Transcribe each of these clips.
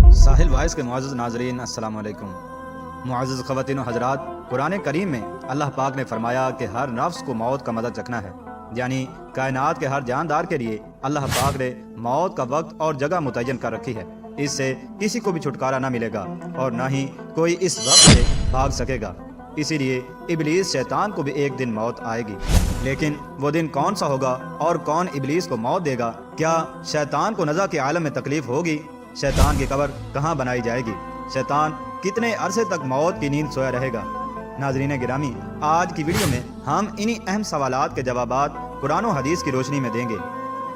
साहिल voice के मुअज़्ज़ज़ नाज़रीन अस्सलाम वालेकुम। मुअज़्ज़ज़ ख़वातीन व हज़रात, कुरान करीम में अल्लाह पाक ने फरमाया कि हर नफ्स को मौत का मज़ा चखना है, यानी कायनात के हर जानदार के लिए अल्लाह पाक ने मौत का वक्त और जगह मुतय्यन कर रखी है। इससे किसी को भी छुटकारा ना मिलेगा और ना ही कोई इस वक्त से भाग सकेगा। इसीलिए इब्लीस शैतान को भी एक दिन मौत आएगी, लेकिन वो दिन कौन सा होगा और कौन इब्लीस को मौत देगा? क्या शैतान को नज़ा के आलम में तकलीफ होगी? शैतान की कब्र कहाँ बनाई जाएगी? शैतान कितने अरसे तक मौत की नींद सोया रहेगा? नाज़रीन गिरामी, आज की वीडियो में हम इन्हीं अहम सवालात के जवाबात कुरान और हदीस की रोशनी में देंगे।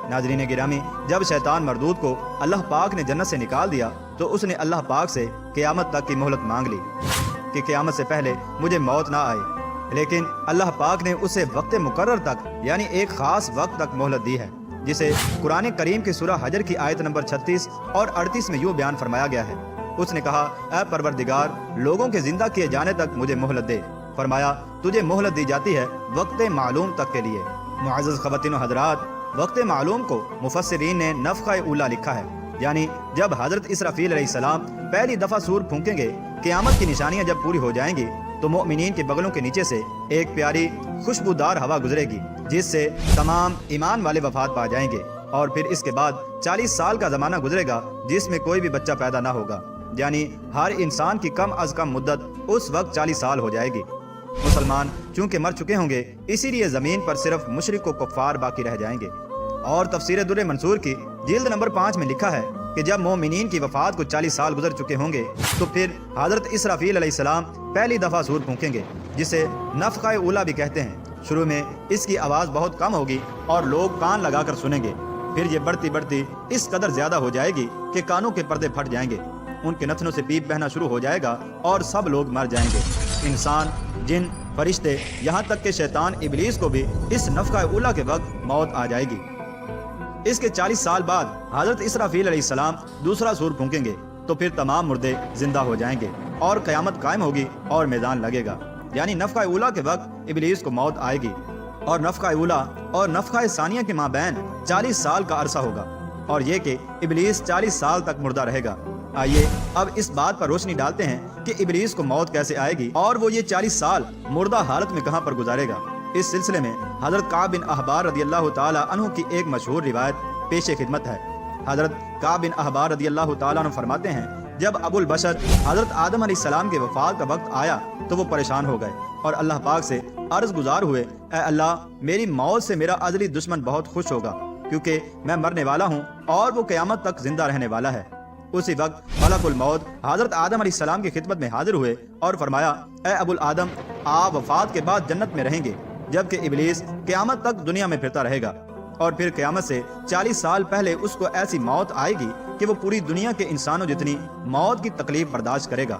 नाज़रीन गिरामी, जब शैतान मरदूद को अल्लाह पाक ने जन्नत से निकाल दिया तो उसने अल्लाह पाक से क़यामत तक की मोहलत मांग ली कि क़यामत से पहले मुझे मौत ना आए, लेकिन अल्लाह पाक ने उसे वक्त मुकर्रर तक यानी एक ख़ास वक्त तक मोहलत दी है, जिसे कुरान करीम की सूरह हजर की आयत नंबर 36 और 38 में यूँ बयान फरमाया गया है। उसने कहा, ऐ परवरदिगार, लोगों के जिंदा किए जाने तक मुझे मोहलत दे। फरमाया, तुझे मोहलत दी जाती है वक्त मालूम तक के लिए। मुअज़्ज़ज़ ख़वातीन व हज़रात, वक्त मालूम को मुफस्सिरीन ने नफ़ख़ा उला लिखा है, यानी जब हज़रत इसराफील अलैहिस्सलाम पहली दफ़ा सूर फूंकेंगे, क़यामत की निशानियाँ जब पूरी हो जाएंगी तो मोमिनीन के बगलों के नीचे से एक प्यारी खुशबूदार हवा गुजरेगी, जिससे तमाम ईमान वाले वफात पा जाएंगे। और फिर इसके बाद 40 साल का ज़माना गुजरेगा जिसमें कोई भी बच्चा पैदा ना होगा, यानी हर इंसान की कम अज़ कम मुद्दत उस वक्त 40 साल हो जाएगी। मुसलमान चूँकि मर चुके होंगे, इसीलिए ज़मीन पर सिर्फ मुशरिक व कुफ़ार बाकी रह जाएंगे। और तफसीर दुर्र मंसूर की जिल्द नंबर 5 में लिखा है कि जब मोमिनीन की वफ़ात को 40 साल गुजर चुके होंगे तो फिर हज़रत इसराफील अलैहिस्सलाम पहली दफ़ा सूर फूंकेंगे, जिसे नफ़ख़ा उला भी कहते हैं। शुरू में इसकी आवाज़ बहुत कम होगी और लोग कान लगाकर सुनेंगे, फिर ये बढ़ती बढ़ती इस कदर ज़्यादा हो जाएगी कि कानों के पर्दे फट जाएंगे, उनके नथनों से पीप बहना शुरू हो जाएगा और सब लोग मर जाएंगे। इंसान, जिन, फरिश्ते, यहाँ तक कि शैतान इब्लीस को भी इस नफ़ख़ा उला के वक्त मौत आ जाएगी। इसके 40 साल बाद हज़रत इसराफील अलैहिस्सलाम दूसरा सूर फूंकेंगे तो फिर तमाम मुर्दे जिंदा हो जाएंगे और क़यामत कायम होगी और मैदान लगेगा, यानी नफ़ख़ा उला के वक्त इब्लीस को मौत आएगी। और नफ़ख़ा उला और नफ़ख़ा सानिया के माबैन 40 साल का अरसा होगा और ये कि इब्लीस 40 साल तक मुर्दा रहेगा। आइए अब इस बात पर रोशनी डालते हैं कि इब्लीस को मौत कैसे आएगी और वो ये 40 साल मुर्दा हालत में कहाँ पर गुजारेगा। इस सिलसिले में हज़रत काब बिन अहबार रदियल्लाहु ताला अन्हु की एक मशहूर रिवायत पेश खिदमत है। हज़रत काब बिन अहबार रदियल्लाहु ताला अन्हु फरमाते हैं, जब अबुल बशर हज़रत आदम अलैहिस्सलाम के वफ़ात का वक्त आया तो वो परेशान हो गए और अल्लाह पाक से अर्ज़ गुजार हुए, ऐ अल्लाह, मेरी मौत से मेरा अज़ली दुश्मन बहुत खुश होगा, क्योंकि मैं मरने वाला हूँ और वो क़यामत तक जिंदा रहने वाला है। उसी वक्त मलकुल मौत हज़रत आदम अलैहिस्सलाम की खिदमत में हाजिर हुए और फरमाया, ऐ अबुल आदम, आप वफ़ात के बाद जन्नत में रहेंगे, जबकि इब्लीस क़यामत तक दुनिया में फिरता रहेगा और फिर क़यामत से 40 साल पहले उसको ऐसी मौत आएगी कि वो पूरी दुनिया के इंसानों जितनी मौत की तकलीफ बर्दाश्त करेगा।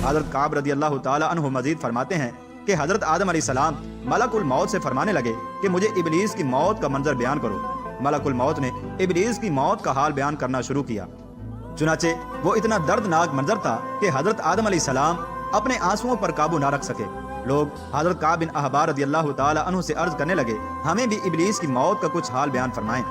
हज़रत काब रदियल्लाहु ताला अन्हु मजीद फरमाते हैं कि हज़रत आदम अलैहिस्सलाम मलकुल मौत से फरमाने लगे कि मुझे इब्लीस की मौत का मंजर बयान करो। मलकुल मौत ने इब्लीस की मौत का हाल बयान करना शुरू किया। चुनाचे वो इतना दर्दनाक मंजर था कि हज़रत आदम अलैहिस्सलाम अपने आंसुओं पर काबू ना रख सके। लोग हज़रत काब बिन अहबार रदियल्लाहु ताला अन्हु से अर्ज करने लगे, हमें भी इब्लीस की मौत का कुछ हाल बयान फरमाएं।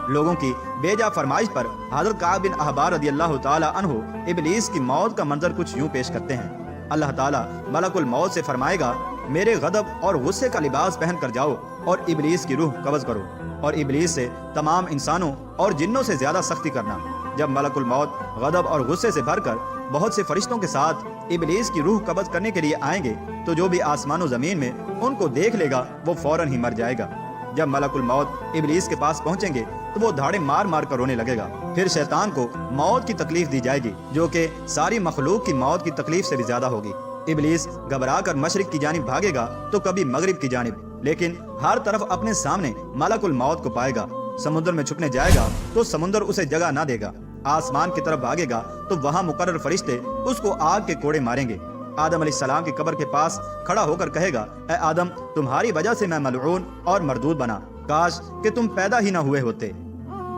लोगों की बेजा फरमाइश पर हज़रत काब बिन अहबार रदियल्लाहु ताला अन्हु इब्लीस की मौत का मंजर कुछ यूं पेश करते हैं। अल्लाह ताला मलकुल मौत से फरमाएगा, मेरे गदब और गुस्से का लिबास पहन कर जाओ और इब्लीस की रूह कब्ज़ करो और इब्लीस से तमाम इंसानों और जिन्नों से ज्यादा सख्ती करना। जब मलकुल मौत गदब और गुस्से से भरकर बहुत से फरिश्तों के साथ इब्लीस की रूह कब्ज़ करने के लिए आएंगे तो जो भी आसमान और ज़मीन में उनको देख लेगा वो फौरन ही मर जाएगा। जब मलकुल मौत इब्लीस के पास पहुंचेंगे तो वो धाड़े मार मार कर रोने लगेगा। फिर शैतान को मौत की तकलीफ दी जाएगी, जो कि सारी मखलूक की मौत की तकलीफ से भी ज्यादा होगी। इब्लीस घबरा कर मशरिक की जानिब भागेगा तो कभी मगरिब की जानिब, लेकिन हर तरफ अपने सामने मलकुल मौत को पाएगा। समुद्र में छुपने जाएगा तो समुद्र उसे जगह ना देगा। आसमान की तरफ भागेगा तो वहाँ मुकर्रर फरिश्ते उसको आग के कोड़े मारेंगे। आदम अलैहिस्सलाम की कब्र के पास खड़ा होकर कहेगा, ऐ आदम, तुम्हारी वजह से मैं मलऊन और मरदूद बना, काश कि तुम पैदा ही ना हुए होते।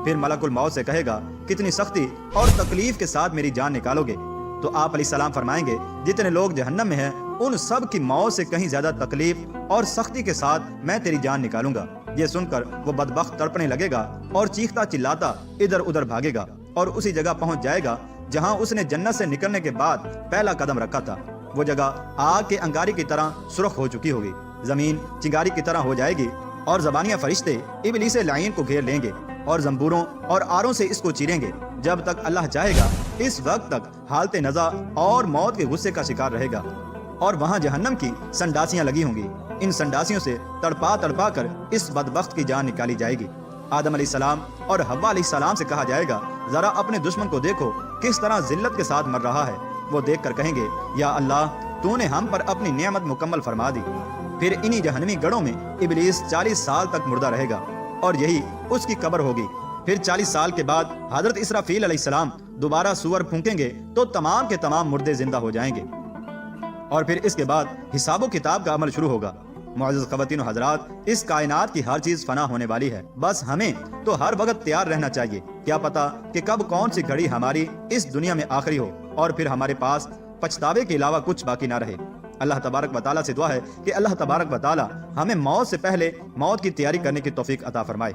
फिर मलकुल मौत से कहेगा, कितनी सख्ती और तकलीफ के साथ मेरी जान निकालोगे? तो आप अलैहिस्सलाम फरमाएंगे, जितने लोग जहन्नम में हैं उन सब की मौत से कहीं ज्यादा तकलीफ और सख्ती के साथ मैं तेरी जान निकालूंगा। ये सुनकर वो बदबख्त तड़पने लगेगा और चीखता चिल्लाता इधर उधर भागेगा और उसी जगह पहुंच जाएगा جہاں اس نے جنت سے نکلنے کے بعد پہلا قدم رکھا تھا، وہ جگہ آگ کے انگاری کی طرح سرخ ہو چکی ہوگی، زمین چنگاری کی طرح ہو جائے گی اور زبانیہ فرشتے ابلیس لعین کو گھیر لیں گے اور زنبوروں اور آروں سے اس کو چیریں گے جب تک اللہ چاہے گا۔ اس وقت تک حالت نزا اور موت کے غصے کا شکار رہے گا، اور وہاں جہنم کی سنڈاسیاں لگی ہوں گی۔ ان سنڈاسیوں سے تڑپا تڑپا کر اس بدبخت کی جان نکالی جائے گی۔ آدم علیہ السلام اور حوا علیہ السلام سے کہا جائے گا، ذرا اپنے دشمن کو دیکھو کس طرح ذلت کے ساتھ مر رہا ہے۔ وہ دیکھ کر کہیں گے، یا اللہ، تو نے ہم پر اپنی نعمت مکمل فرما دی۔ پھر انہی جہنمی گڑھوں میں ابلیس 40 سال تک مردہ رہے گا اور یہی اس کی قبر ہوگی۔ پھر 40 سال کے بعد حضرت اسرافیل علیہ السلام دوبارہ سور پھونکیں گے تو تمام کے تمام مردے زندہ ہو جائیں گے، اور پھر اس کے بعد حساب و کتاب کا عمل شروع ہوگا۔ معزز خواتین و حضرات، اس کائنات کی ہر چیز فنا ہونے والی ہے، بس ہمیں تو ہر وقت تیار رہنا چاہیے۔ کیا پتا کہ کب کون سی گھڑی ہماری اس دنیا میں آخری ہو اور پھر ہمارے پاس پچھتاوے کے علاوہ کچھ باقی نہ رہے۔ اللہ تبارک و تعالیٰ سے دعا ہے کہ اللہ تبارک و تعالیٰ ہمیں موت سے پہلے موت کی تیاری کرنے کی توفیق عطا فرمائے۔